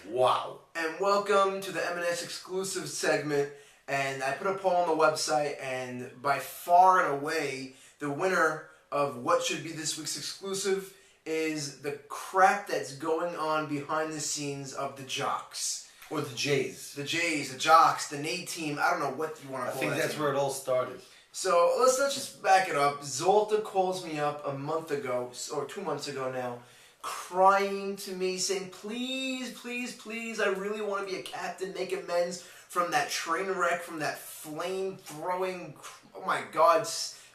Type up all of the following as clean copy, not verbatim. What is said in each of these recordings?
Wow. And welcome to the M&S Exclusive segment. And I put a poll on the website, and by far and away, the winner of what should be this week's exclusive is the crap that's going on behind the scenes of the Jocks. Or the Jays. The Jays, the Jocks, the Nate team. I don't know what you want to I call think that that's team. where it all started. So let's just back it up. Zolta calls me up a month ago, or 2 months ago now, crying to me, saying, please, please, please, I really want to be a captain, make amends from that train wreck, from that flame-throwing, oh my God,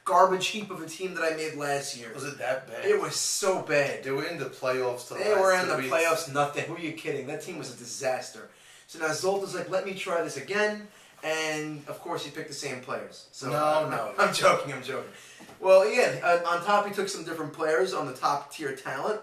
garbage heap of a team that I made last year. Was it that bad? It was so bad. They were in the playoffs. They were in the playoffs, nothing. Who are you kidding? That team was a disaster. So now Zolta's like, let me try this again. And, of course, he picked the same players. So No. I'm joking. Well, yeah, on top he took some different players on the top tier talent.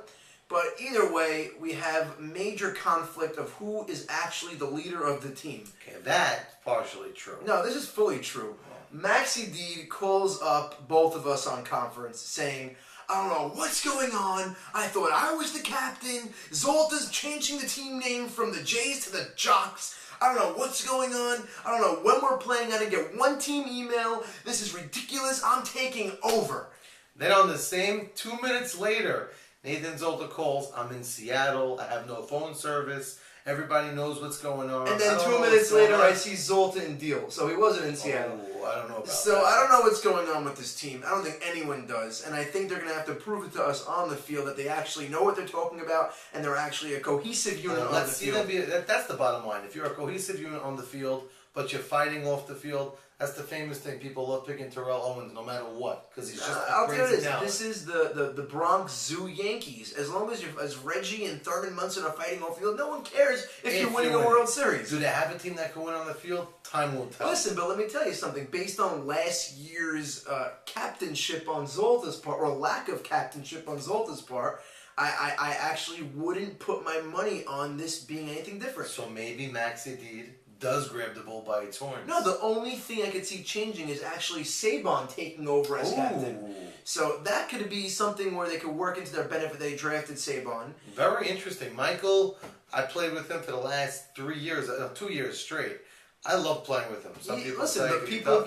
But either way, we have major conflict of who is actually the leader of the team. Okay, that's partially true. No, this is fully true. Maxi D calls up both of us on conference saying, I don't know what's going on. I thought I was the captain. Zolta's changing the team name from the Jays to the Jocks. I don't know what's going on. I don't know when we're playing. I didn't get one team email. This is ridiculous. I'm taking over. Then on the same 2 minutes later, Nathan Zolta calls, I'm in Seattle, I have no phone service, everybody knows what's going on. And then 2 minutes later, I see Zolta in Deal. So he wasn't in Seattle. Oh, I don't know about that. So I don't know what's going on with this team. I don't think anyone does. And I think they're going to have to prove it to us on the field that they actually know what they're talking about and they're actually a cohesive unit on the field. That's the bottom line. If you're a cohesive unit on the field, but you're fighting off the field, that's the famous thing. People love picking Terrell Owens no matter what because he's just I'll tell you crazy this. talent. This is the Bronx Zoo Yankees. As long as Reggie and Thurman Munson are fighting off the field, no one cares if you're winning a World Series. Do they have a team that can win on the field? Time will tell. Listen, but let me tell you something. Based on last year's captainship on Zolta's part, or lack of captainship on Zolta's part, I actually wouldn't put my money on this being anything different. So maybe Maxi Deed does grab the bull by its horns. No, the only thing I could see changing is actually Saban taking over as captain. So that could be something where they could work into their benefit. They drafted Saban. Very interesting. Michael, I played with him for the last 3 years, 2 years straight. I love playing with him.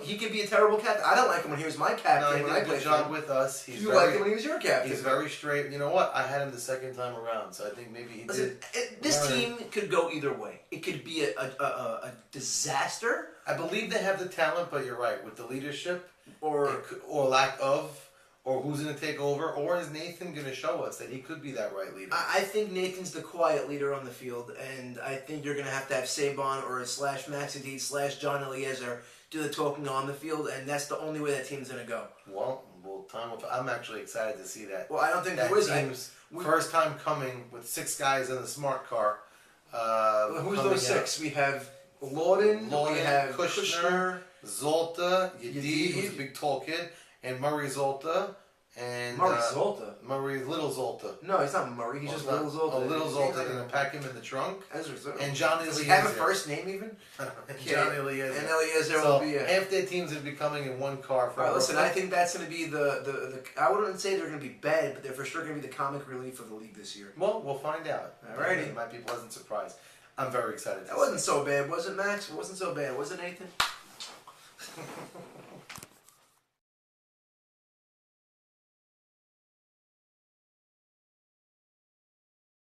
He could be a terrible captain. I don't like him when he was my captain. No, he did a good job with us. You liked him when he was your captain. He's very straight. You know what? I had him the second time around, so I think maybe he did. This team could go either way. It could be a disaster. I believe they have the talent, but you're right. With the leadership, or lack of, or who's going to take over, or is Nathan going to show us that he could be that right leader? I think Nathan's the quiet leader on the field, and I think you're going to have Saban or / Maxi Deed / John Eliezer do the talking on the field, and that's the only way that team's going to go. Well, time will. I'm actually excited to see that. Well, I don't think that there is. Team's first time coming with 6 guys in the smart car. Who's those 6? We have Lawton, we have Kushner, Zolta, Yedid, who's a big tall kid, and Murray Zolta. And Zolta? Murray Little Zolta. No, he's not Murray. He's just Little Zolta. Oh, Little Zolta. They're going to pack him in the trunk. And Johnny Eliezer. Does he have a first name even? Johnny Eliezer. And Eliezer will be half their teams will be coming in one car. Listen, I think that's going to be the I wouldn't say they're going to be bad, but they're for sure going to be the comic relief of the league this year. Well, we'll find out. Alrighty. It might be a pleasant surprise. I'm very excited. That wasn't so bad, was it, Max? It wasn't so bad, was it, Nathan?